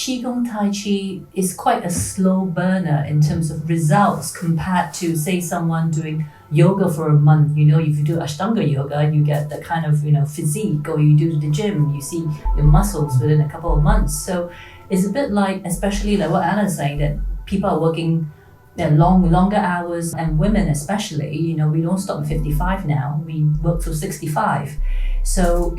Qigong Tai Chi is quite a slow burner in terms of results compared to, say, someone doing yoga for a month. You know, if you do Ashtanga yoga, you get the kind of, physique, or you do the gym, you see your muscles within a couple of months. So it's a bit like, especially like what Anna's saying, that people are working longer hours, and women especially, we don't stop at 55 now, we work till 65. So,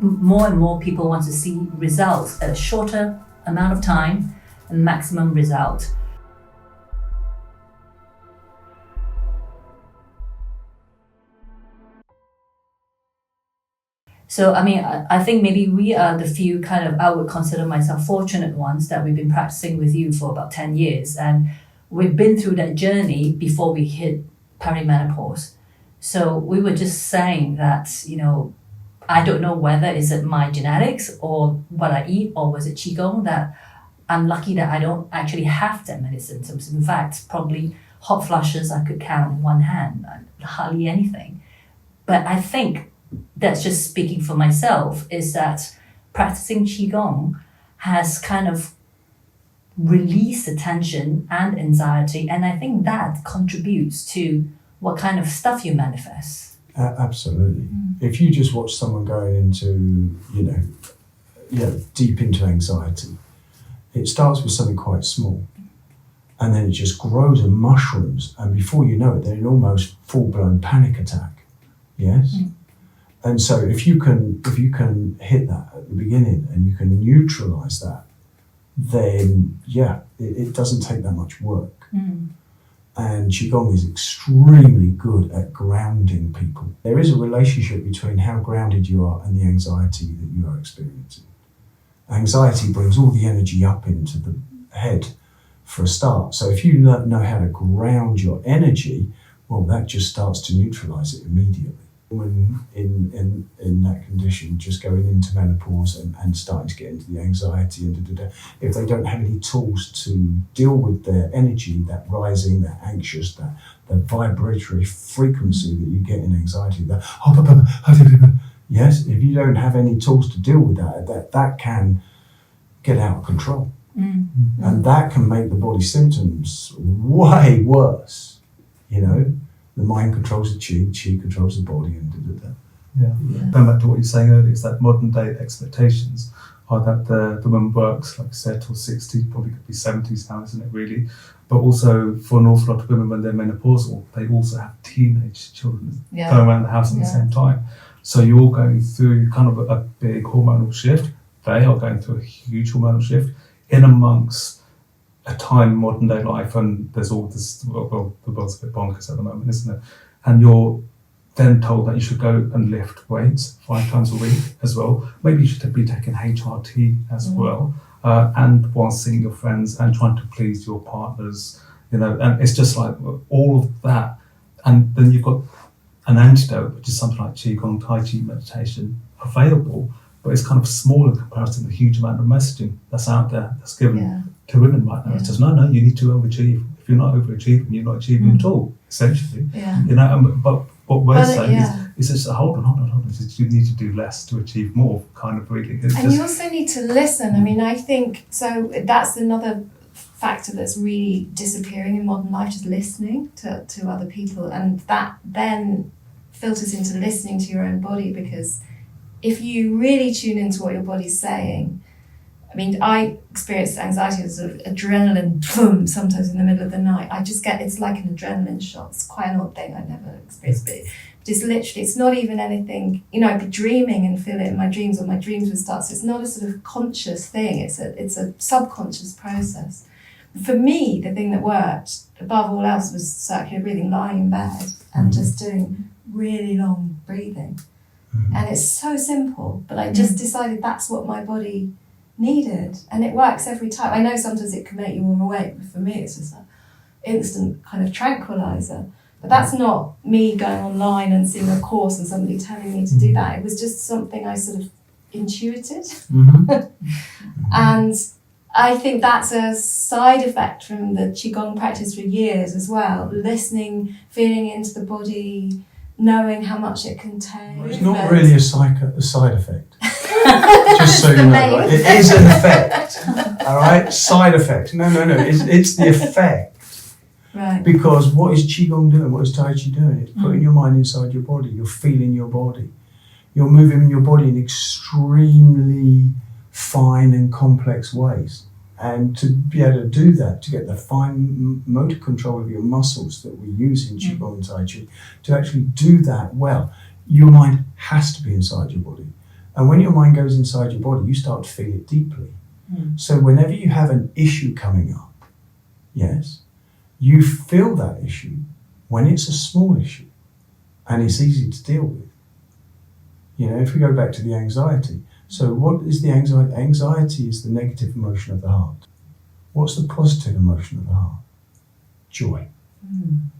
more and more people want to see results at a shorter amount of time and maximum result. So, I think maybe we are the few I would consider myself fortunate ones that we've been practicing with you for about 10 years. And we've been through that journey before we hit perimenopause. So we were just saying that, I don't know whether is it my genetics or what I eat, or was it Qigong, that I'm lucky that I don't actually have that many symptoms. In fact, probably hot flushes I could count in one hand, hardly anything. But I think that's just speaking for myself, is that practicing Qigong has kind of released the tension and anxiety, and I think that contributes to what kind of stuff you manifest. Absolutely. If you just watch someone going into, deep into anxiety, it starts with something quite small, and then it just grows and mushrooms, and before you know it, they're in almost full-blown panic attack. Yes. And so if you can hit that at the beginning and you can neutralize that, then it doesn't take that much work. And Qigong is extremely good at grounding people. There is a relationship between how grounded you are and the anxiety that you are experiencing. Anxiety brings all the energy up into the head for a start. So if you know how to ground your energy, well, that just starts to neutralize it immediately. Women in that condition, just going into menopause and starting to get into the anxiety and if they don't have any tools to deal with their energy, that rising, that anxious, that vibratory frequency that you get in anxiety, yes, if you don't have any tools to deal with that can get out of control. And that can make the body symptoms way worse, The mind controls the chi controls the body, and Going back to what you were saying earlier, is that modern day expectations are that the woman works, like I said, till 60, probably could be 70s now, isn't it really? But also for an awful lot of women when they're menopausal, they also have teenage children going around the house at the same time. So you're all going through kind of a big hormonal shift. They are going through a huge hormonal shift in amongst a time in modern day life, and there's all this, the world's a bit bonkers at the moment, isn't it? And you're then told that you should go and lift weights 5 times a week as well. Maybe you should be taking HRT as well, and while seeing your friends and trying to please your partners, and it's just like all of that. And then you've got an antidote, which is something like Qigong, Tai Chi meditation available, but it's kind of small in comparison to the huge amount of messaging that's out there, that's given to women right now. It's just, no, you need to overachieve. If you're not overachieving, you're not achieving at all, essentially. But what we're saying is just, hold on. You need to do less to achieve more, kind of really. You also need to listen. I think, so that's another factor that's really disappearing in modern life, just listening to other people. And that then filters into listening to your own body, because if you really tune into what your body's saying, I experience anxiety as sort of adrenaline, boom, sometimes in the middle of the night. It's like an adrenaline shot. It's quite an odd thing. I never experienced it. But it's literally, it's not even anything, I'd be dreaming and feel it in my dreams, or my dreams would start. So it's not a sort of conscious thing. It's a subconscious process. For me, the thing that worked above all else was circular breathing, lying in bed and just doing really long breathing. And it's so simple, but I just decided that's what my body needed, and it works every time. I know sometimes it can make you overweight, but for me it's just an instant kind of tranquilizer. But that's not me going online and seeing a course and somebody telling me to do that. It was just something I sort of intuited. And I think that's a side effect from the Qigong practice for years as well. Listening, feeling into the body, knowing how much it contains. It's not really a side effect. Just so you The know, main. right? It is an effect. All right, side effect. No. It's the effect. Right. Because what is Qigong doing? What is Tai Chi doing? It's putting your mind inside your body. You're feeling your body. You're moving your body in extremely fine and complex ways. And to be able to do that, to get the fine motor control of your muscles that we use in Qigong and Tai Chi, to actually do that well, your mind has to be inside your body. And when your mind goes inside your body, you start to feel it deeply. So whenever you have an issue coming up, yes, you feel that issue when it's a small issue and it's easy to deal with. You know, if we go back to the anxiety, so what is the anxiety? Anxiety is the negative emotion of the heart. What's the positive emotion of the heart? Joy.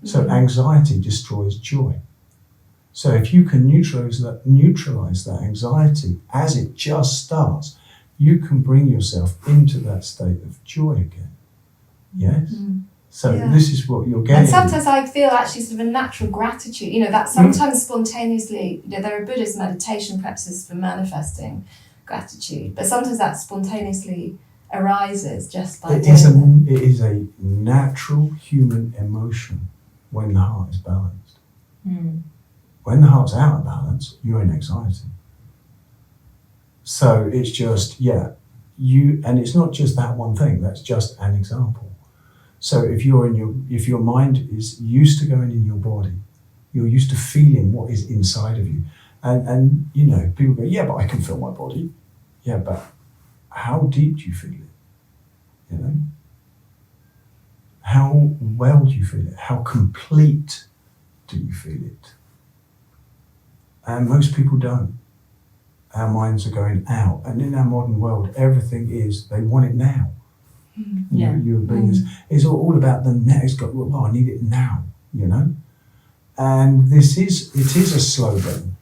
So anxiety destroys joy. So if you can neutralize that anxiety as it just starts, you can bring yourself into that state of joy again. Yes? So this is what you're getting. And sometimes I feel actually sort of a natural gratitude, you know, that sometimes spontaneously, you know, there are Buddhist meditation practices for manifesting gratitude, but sometimes that spontaneously arises just by It is a natural human emotion when the heart is balanced. When the heart's out of balance, you're in anxiety. So it's just, and it's not just that one thing, that's just an example. So if your mind is used to going in your body, you're used to feeling what is inside of you. And you know, people go, yeah, but I can feel my body. Yeah, but how deep do you feel it? You know? How well do you feel it? How complete do you feel it? And most people don't. Our minds are going out. And in our modern world, everything is, they want it now. It's all about the now. It's got, well, I need it now, you know? And it is a slow burn.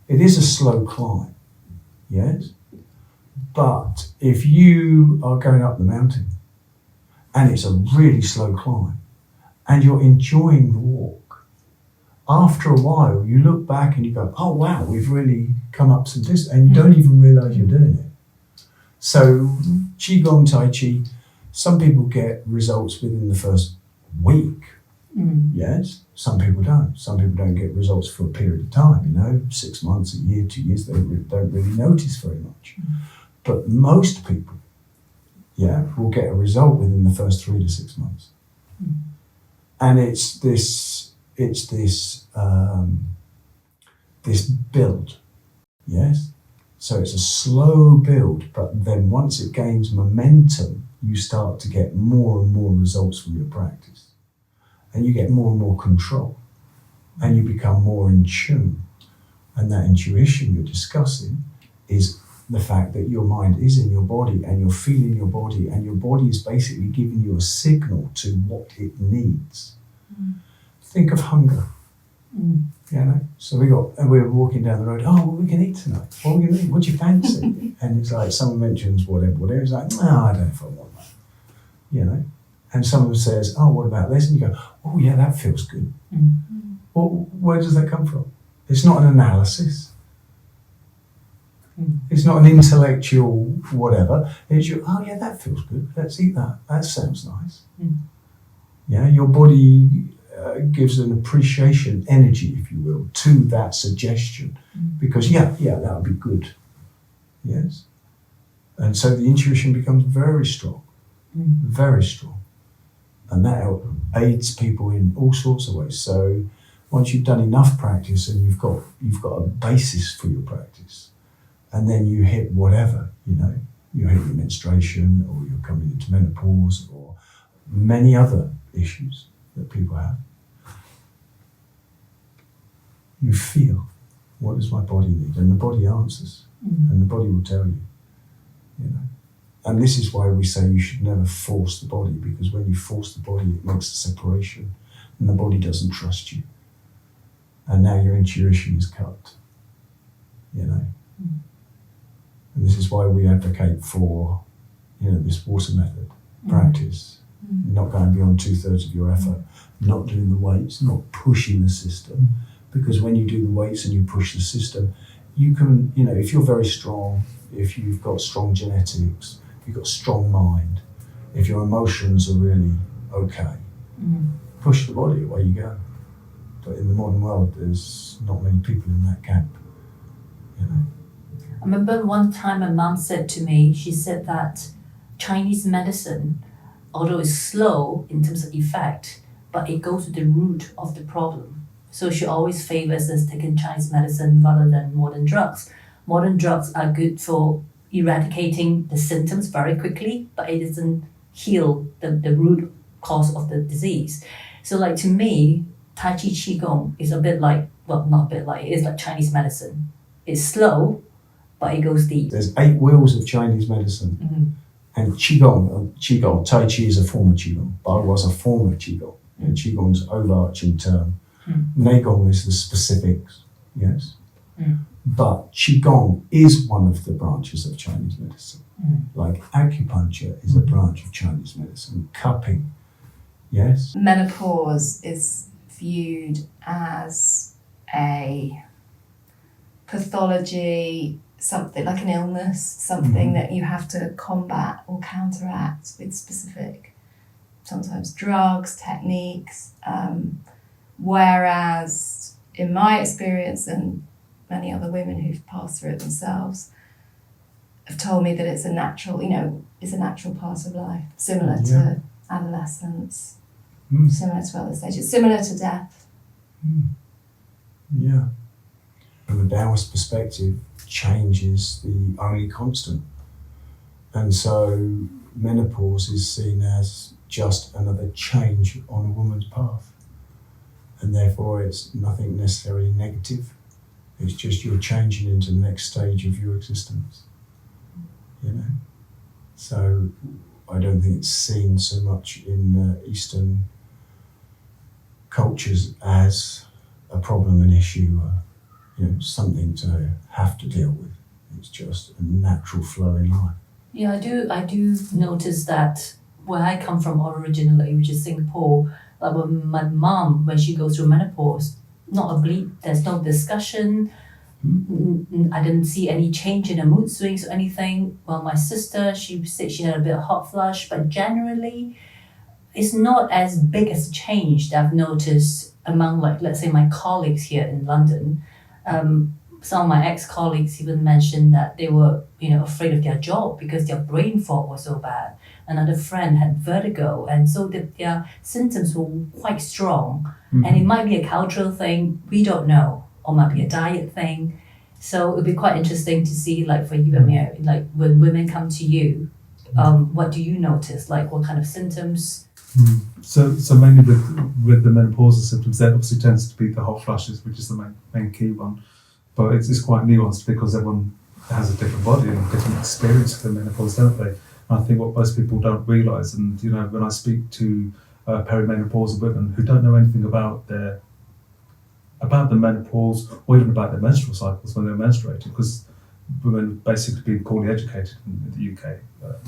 It is a slow climb, yes? But if you are going up the mountain and it's a really slow climb and you're enjoying the walk, after a while you look back and you go, oh wow, we've really come up some distance, and you don't even realise you're doing it. So Qigong, Tai Chi, some people get results within the first week. Yes, some people don't. Some people don't get results for a period of time, you know, 6 months, a year, 2 years, they don't really notice very much. But most people, will get a result within the first 3 to 6 months. And it's this build, yes? So it's a slow build, but then once it gains momentum, you start to get more and more results from your practice. And you get more and more control. And you become more in tune. And that intuition you're discussing is the fact that your mind is in your body and you're feeling your body, and your body is basically giving you a signal to what it needs. Think of hunger. You know, so we were walking down the road. Oh, well, we can eat tonight. What are we going to eat? What do you fancy? And it's like someone mentions whatever. It's like, no, I don't know if I want that. You know, and someone says, oh, what about this? And you go, oh yeah, that feels good. Well, where does that come from? It's not an analysis. It's not an intellectual whatever. It's your, oh yeah, that feels good. Let's eat that. That sounds nice. Yeah, your body gives an appreciation, energy, if you will, to that suggestion, because that would be good. Yes, and so the intuition becomes very strong, and that aids people in all sorts of ways. So once you've done enough practice and you've got a basis for your practice, and then you hit whatever, you know, you hit your menstruation, or you're coming into menopause, or many other issues that people have. You feel, what does my body need? And the body answers, and the body will tell you, you know. And this is why we say you should never force the body, because when you force the body, it makes a separation, and the body doesn't trust you. And now your intuition is cut, you know. And this is why we advocate for, you know, this water method practice, not going beyond 2/3 of your effort, not doing the weights, not pushing the system. Because when you do the weights and you push the system, you can, if you're very strong, if you've got strong genetics, if you've got a strong mind, if your emotions are really okay, push the body, away you go. But in the modern world, there's not many people in that camp, I remember one time my mum said to me, she said that Chinese medicine, although it's slow in terms of effect, but it goes to the root of the problem. So she always favors us taking Chinese medicine rather than modern drugs. Modern drugs are good for eradicating the symptoms very quickly, but it doesn't heal the root cause of the disease. So like to me, Tai Chi Qigong is a bit like, well, not a bit like, it's like Chinese medicine. It's slow, but it goes deep. There's 8 wheels of Chinese medicine. And Qigong, Tai Chi is a form of Qigong, but I was a form of Qigong. Qigong's overarching term. Neigong is the specifics, yes. But Qigong is one of the branches of Chinese medicine. Like acupuncture is a branch of Chinese medicine. Cupping, yes. Menopause is viewed as a pathology, something like an illness, something that you have to combat or counteract with specific, sometimes drugs, techniques. Whereas in my experience, and many other women who've passed through it themselves have told me that it's a natural, it's a natural part of life, similar to adolescence, similar to other stages, similar to death. Yeah. From a Taoist perspective, change is the only constant. And so menopause is seen as just another change on a woman's path. And therefore it's nothing necessarily negative. It's just you're changing into the next stage of your existence. So I don't think it's seen so much in Eastern cultures as a problem, an issue, something to have to deal with. It's just a natural flow in life. Yeah, I do notice that where I come from originally, which is Singapore, like when my mom, when she goes through menopause, not a bleep, there's no discussion. I didn't see any change in her mood swings or anything. Well, my sister, she said she had a bit of hot flush, but generally it's not as big as a change that I've noticed among, like, let's say my colleagues here in London. Some of my ex-colleagues even mentioned that they were, afraid of their job because their brain fog was so bad. Another friend had vertigo, and so their symptoms were quite strong. And it might be a cultural thing, we don't know, or might be a diet thing. So it would be quite interesting to see, like for you, Amir, like when women come to you, what do you notice? Like what kind of symptoms? So mainly with the menopausal symptoms, that obviously tends to be the hot flushes, which is the main key one. But it's quite nuanced because everyone has a different body and a different experience of the menopause, don't they? And I think what most people don't realise, and when I speak to perimenopausal women who don't know anything about the menopause or even about their menstrual cycles when they're menstruating, because women basically being poorly educated in the UK,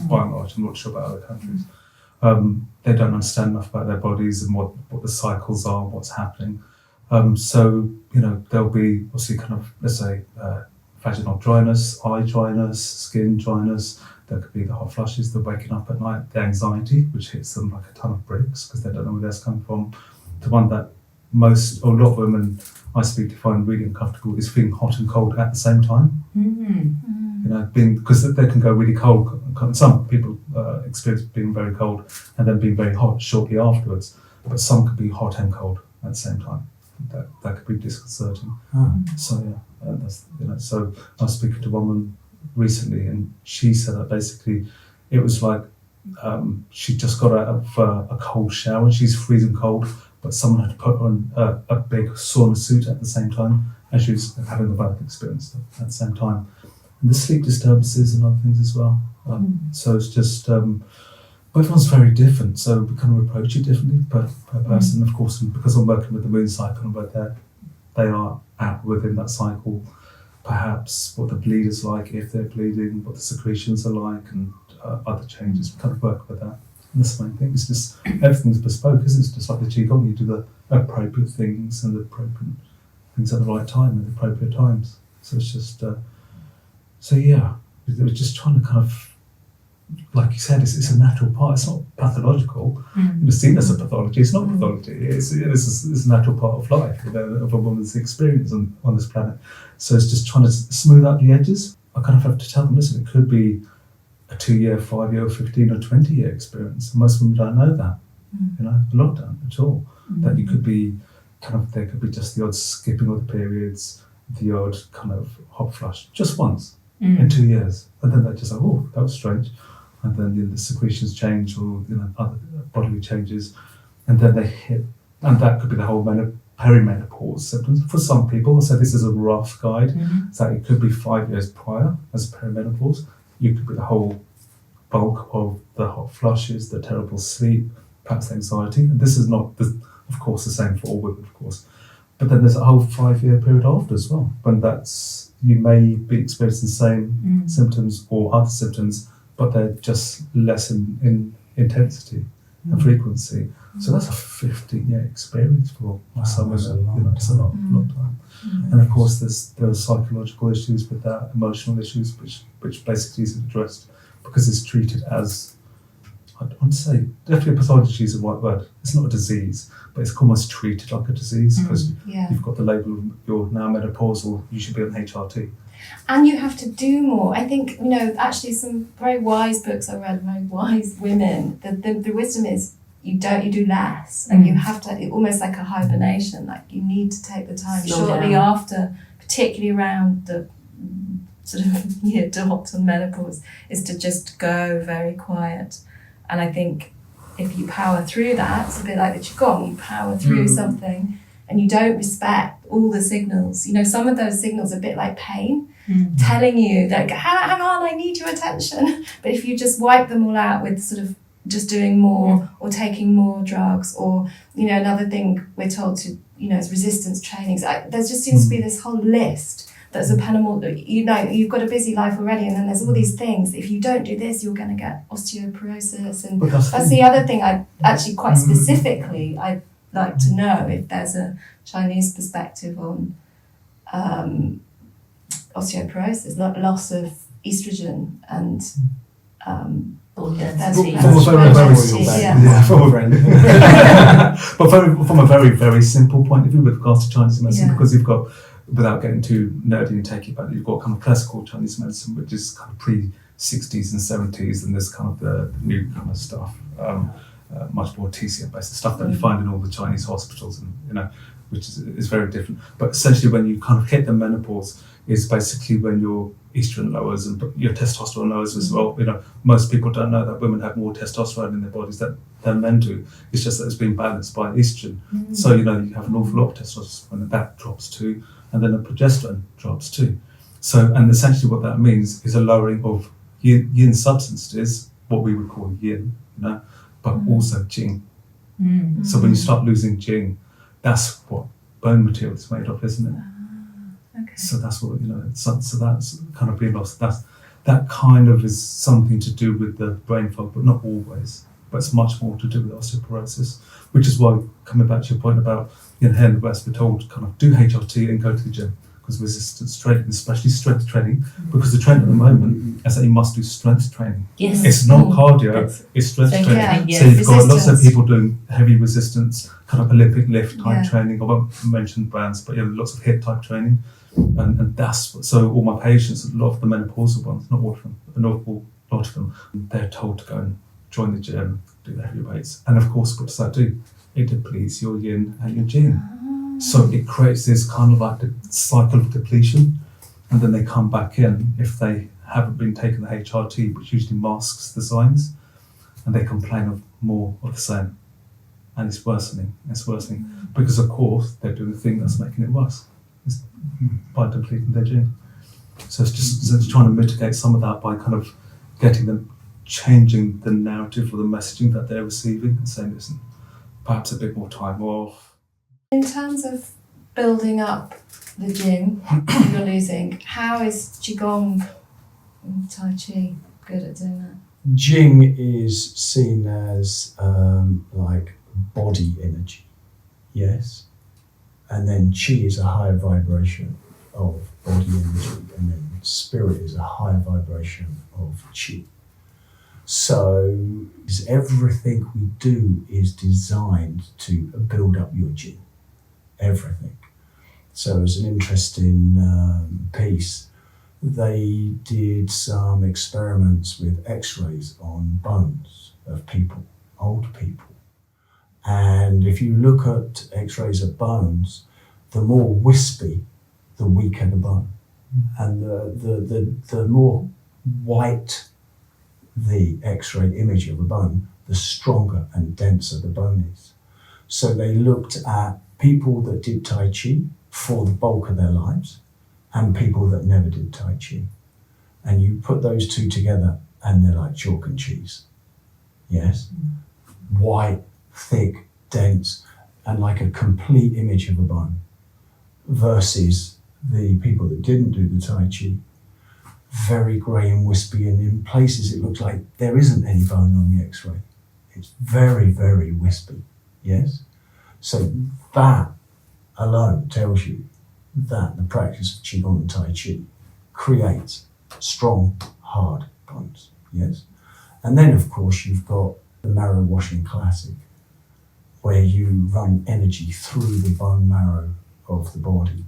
by and large. I'm not sure about other countries. They don't understand enough about their bodies and what the cycles are, what's happening. So there'll be obviously kind of, let's say, vaginal dryness, eye dryness, skin dryness. There could be the hot flushes, the waking up at night, the anxiety, which hits them like a ton of bricks because they don't know where that's coming from. The one that a lot of women I speak to find really uncomfortable is feeling hot and cold at the same time. Because they can go really cold. Some people experience being very cold and then being very hot shortly afterwards, but some could be hot and cold at the same time. That could be disconcerting. So so I was speaking to a woman recently, and she said that basically it was like she just got out of a cold shower and she's freezing cold, but someone had to put on a big sauna suit at the same time, and she was having the both experience at the same time. And the sleep disturbances and other things as well. So it's just everyone's very different, so we kind of approach it differently per person, of course. And because I'm working with the moon cycle and where they are at within that cycle, perhaps what the bleed is like, if they're bleeding, what the secretions are like, and other changes. We kind of work with that. And that's the main thing. It's just everything's bespoke, isn't it? It's just like the Qigong. You do the appropriate things and the appropriate things at the right time at the appropriate times. So it's just, it was just trying to kind of, like you said, it's a natural part. It's not pathological. It's seen as a pathology. It's not pathology. It's a natural part of life, of a woman's experience on this planet. So it's just trying to smooth out the edges. I kind of have to tell them, listen, it could be a 2-year, 5-year, 15 or 20-year experience. And most women don't know that. A lot don't at all. That you could be there could be just the odd skipping of the periods, the odd kind of hot flush, just once in 2 years. And then they just like, oh, that was strange. And then the secretions change, or other bodily changes, and then they hit, and that could be the whole perimenopause symptoms. For some people, so this is a rough guide, so it could be 5 years prior as perimenopause. You could be the whole bulk of the hot flushes, the terrible sleep, perhaps anxiety. And this is not, of course, the same for all women, of course. But then there's a whole 5-year period after as well, when you may be experiencing the same symptoms or other symptoms, but they're just less in intensity and frequency. So that's a 15-year experience for some women. It's a lot of time. And of course, there are psychological issues with that, emotional issues, which basically isn't addressed because it's treated as, I want to say, definitely pathology is the right word. It's not a disease, but it's almost treated like a disease because you've got the label of you're now menopausal, you should be on HRT. And you have to do more. I think, actually some very wise books I read, very wise women, the wisdom is you do less. And you have to, almost like a hibernation, like you need to take the time shortly after, particularly around the sort of year dot on menopause, is to just go very quiet. And I think if you power through that, it's a bit like the Qigong, you power through something and you don't respect all the signals. Some of those signals are a bit like pain, telling you that, hang on, I need your attention. But if you just wipe them all out with sort of just doing more or taking more drugs, or, another thing we're told to, is resistance trainings. There just seems to be this whole list that's a you've got a busy life already, and then there's all these things. If you don't do this, you're going to get osteoporosis. And that's the other thing I actually quite specifically, I'd like to know if there's a Chinese perspective on osteoporosis, loss of estrogen and from a very, very simple point of view with regards to Chinese medicine, because you've got, without getting too nerdy and techy about it, you've got kind of classical Chinese medicine, which is kind of pre-60s and 70s, and there's kind of the new kind of stuff, much more TCM-based stuff that you find in all the Chinese hospitals, and which is very different. But essentially, when you kind of hit the menopause, is basically when your estrogen lowers and your testosterone lowers as well. Most people don't know that women have more testosterone in their bodies than men do. It's just that it's been balanced by estrogen. So, you have an awful lot of testosterone, and that drops too, and then the progesterone drops too. So, and essentially what that means is a lowering of yin substances, what we would call yin, but also jing. So when you start losing jing, that's what bone material is made of, isn't it? Okay. So that's what, so that's kind of being lost. That kind of is something to do with the brain fog, but not always. But it's much more to do with osteoporosis, which is why, coming back to your point about, here in the West, we're told kind of do HRT and go to the gym, because resistance training, especially strength training, because the trend at the moment is that you must do strength training. Yes. It's not cardio, it's strength training. Yeah. Yes. So you've got lots of people doing heavy resistance, kind of Olympic lift type training. I won't mention brands, but lots of HIIT type training. And that's so all my patients, a lot of the menopausal ones, not all of them, an awful lot of them, they're told to go and join the gym, do the heavy weights. And of course, what does that do? It depletes your yin and your jing. So it creates this kind of like the cycle of depletion, and then they come back in if they haven't been taking the HRT, which usually masks the signs, and they complain of more of the same. And it's worsening, because of course they're doing the thing that's making it worse. By depleting their gene. So it's trying to mitigate some of that by kind of getting them, changing the narrative or the messaging that they're receiving and saying, listen, perhaps a bit more time off. In terms of building up the gym you're losing, how is Qigong and Tai Chi good at doing that? Jing is seen as like body energy, yes, and then Qi is a higher vibration of body energy, and then spirit is a higher vibration of chi. So everything we do is designed to build up your chi. Everything. So as an interesting piece, they did some experiments with x-rays on bones of people, old people. And if you look at x-rays of bones, the more wispy, the weaker the bone. And the more white the x-ray image of a bone, the stronger and denser the bone is. So they looked at people that did Tai Chi for the bulk of their lives and people that never did Tai Chi. And you put those two together and they're like chalk and cheese. Yes? White, thick, dense, and like a complete image of a bone, versus the people that didn't do the Tai Chi, very grey and wispy, and in places it looks like there isn't any bone on the x-ray. It's very, very wispy. Yes? So that alone tells you that the practice of Qigong and Tai Chi creates strong, hard bones. Yes? And then of course you've got the marrow washing classic, where you run energy through the bone marrow of the body,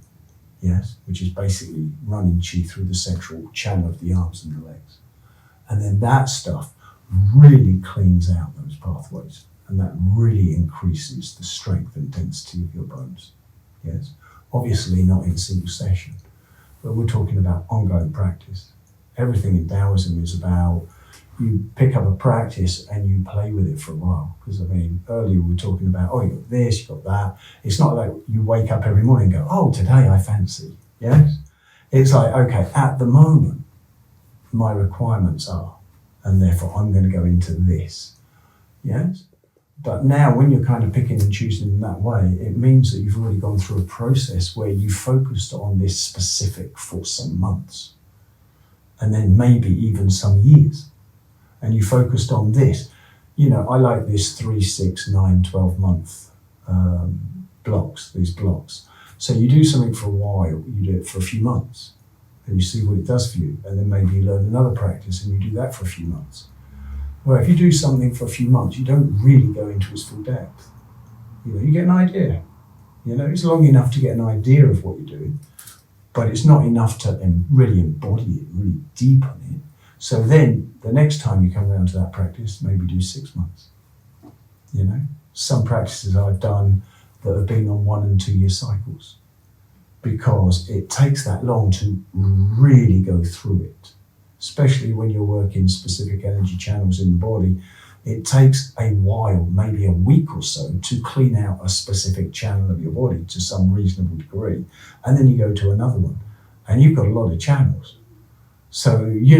yes, which is basically running chi through the central channel of the arms and the legs. And then that stuff really cleans out those pathways, and that really increases the strength and density of your bones, yes. Obviously not in a single session, but we're talking about ongoing practice. Everything in Taoism is about you pick up a practice and you play with it for a while. Because I mean, earlier we were talking about, oh, you got this, you got that. It's not like you wake up every morning and go, oh, today I fancy. Yes? It's like, okay, at the moment, my requirements are, and therefore I'm going to go into this. Yes? But now when you're kind of picking and choosing in that way, it means that you've already gone through a process where you focused on this specific for some months, and then maybe even some years. And you focused on this. You know, I like this 3, 6, 9, 12 month blocks, these blocks. So you do something for a while, you do it for a few months, and you see what it does for you. And then maybe you learn another practice and you do that for a few months. Well, if you do something for a few months, you don't really go into its full depth. You know, you get an idea. You know, it's long enough to get an idea of what you're doing, but it's not enough to really embody it, really deepen it. So then, the next time you come around to that practice, maybe do 6 months. You know, some practices I've done that have been on 1 and 2 year cycles, because it takes that long to really go through it. Especially when you're working specific energy channels in the body, it takes a while, maybe a week or so, to clean out a specific channel of your body to some reasonable degree. And then you go to another one, and you've got a lot of channels. So, you're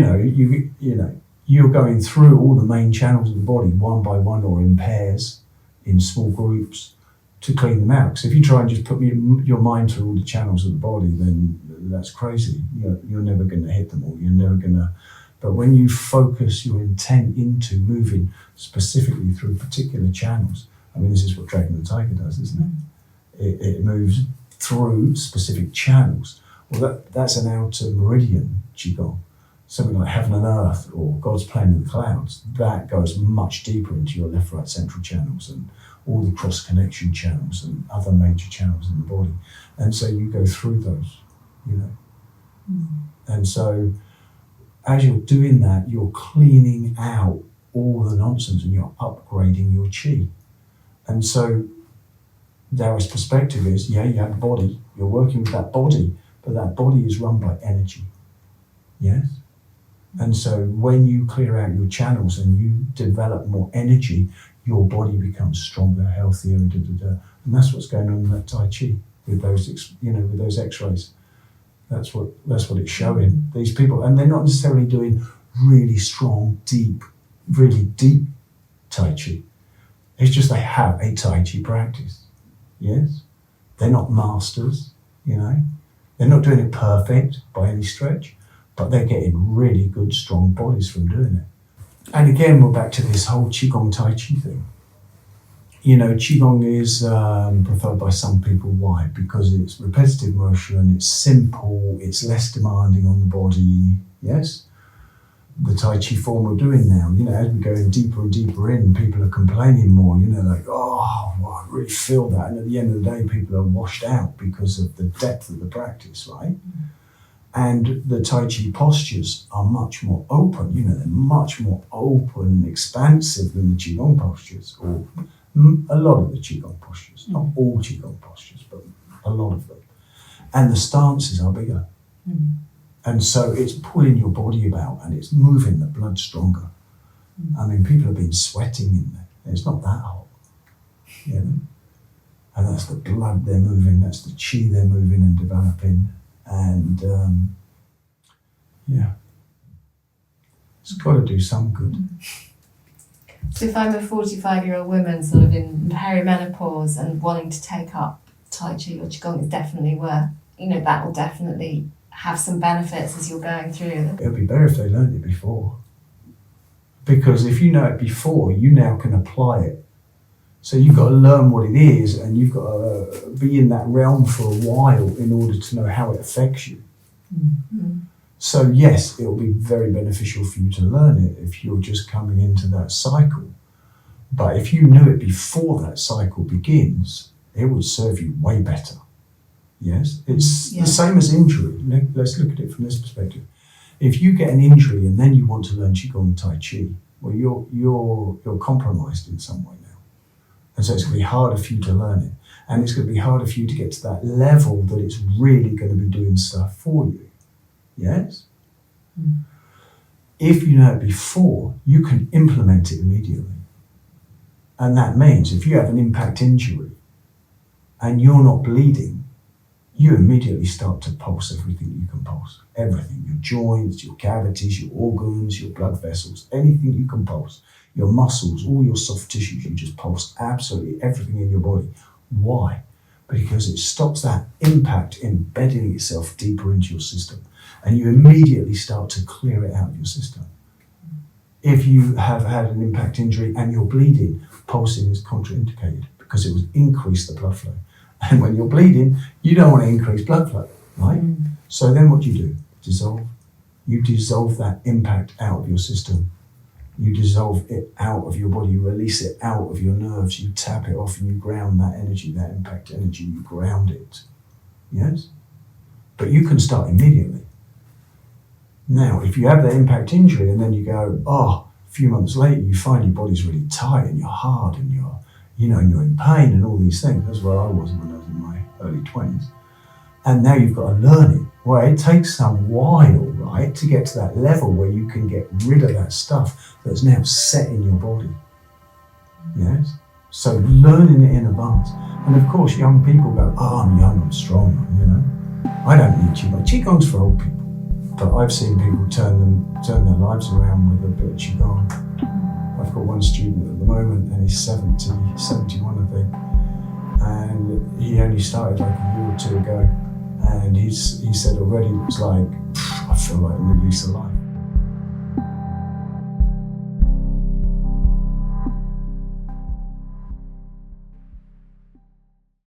going through all the main channels of the body one by one, or in pairs, in small groups, to clean them out. Because if you try and just put your mind through all the channels of the body, then that's crazy. You're never going to hit them all. You're never going to. But when you focus your intent into moving specifically through particular channels, I mean, this is what Dragon and Tiger does, isn't it? It moves through specific channels. Well, that's an outer meridian Qigong. Something like Heaven and Earth or God's Plan in the Clouds, that goes much deeper into your left, right, central channels and all the cross-connection channels and other major channels in the body. And so you go through those, you know. And so as you're doing that, you're cleaning out all the nonsense and you're upgrading your chi. And so Taoist perspective is, you have a body, you're working with that body, but that body is run by energy. Yes? And so when you clear out your channels and you develop more energy, your body becomes stronger, healthier, and that's what's going on in that Tai Chi with those, with those X-rays. That's what it's showing. These people, and they're not necessarily doing really strong, really deep Tai Chi. It's just they have a Tai Chi practice. Yes? They're not masters, They're not doing it perfect by any stretch, but they're getting really good, strong bodies from doing it. And again, we're back to this whole Qigong Tai Chi thing. you know, Qigong is preferred by some people. Why? Because it's repetitive motion, it's simple, it's less demanding on the body. Yes? The Tai Chi form we're doing now, you know, as we're going deeper and deeper in, people are complaining more, you know, like, oh, well, I really feel that. And at the end of the day, people are washed out because of the depth of the practice, right? And the Tai Chi postures are much more open, you know, they're much more open and expansive than the Qigong postures, or a lot of the Qigong postures, not all Qigong postures, but a lot of them. And the stances are bigger. And so it's pulling your body about and it's moving the blood stronger. I mean, people have been sweating in there. It's not that hot, you know. And that's the blood they're moving, that's the chi they're moving and developing. And yeah, it's got to do some good. So if I'm a 45-year-old woman sort of in perimenopause and wanting to take up Tai Chi or Qigong, it's definitely worth, you know, that will definitely have some benefits as you're going through. It would be better if they learned it before. Because if you know it before, you now can apply it. So you've got to learn what it is and you've got to be in that realm for a while in order to know how it affects you. So yes, it will be very beneficial for you to learn it if you're just coming into that cycle. But if you knew it before that cycle begins, it would serve you way better. Yes, it's the same as injury. Let's look at it from this perspective. If you get an injury and then you want to learn Qigong and Tai Chi, well, you're compromised in some way now. And so it's going to be harder for you to learn it. And it's going to be harder for you to get to that level that it's really going to be doing stuff for you. Yes? If you know it before, you can implement it immediately. And that means if you have an impact injury and you're not bleeding, you immediately start to pulse everything you can pulse. Everything, your joints, your cavities, your organs, your blood vessels, anything you can pulse. Your muscles, all your soft tissues, you just pulse absolutely everything in your body. Why? Because it stops that impact embedding itself deeper into your system. And you immediately start to clear it out of your system. If you have had an impact injury and you're bleeding, pulsing is contraindicated because it will increase the blood flow. And when you're bleeding, you don't want to increase blood flow, right? So then what do? Dissolve. You dissolve that impact out of your system. You dissolve it out of your body. You release it out of your nerves. You tap it off and you ground that energy, that impact energy. You ground it. Yes? But you can start immediately. Now, if you have that impact injury and then you go, a few months later, you find your body's really tight and you're hard and you're in pain and all these things. That's where I was when I was in my early 20s. And now you've got to learn it. Well, it takes some while, right, to get to that level where you can get rid of that stuff that's now set in your body. Yes? So learning it in advance. And of course, young people go, I'm young, I'm strong, you know. I don't need Qigong. Qigong's for old people. But I've seen people turn their lives around with a bit of Qigong. I've got one student at the moment and he's 71 I think, and he only started like a year or two ago, and he said already it was like, I feel like a new lease of life.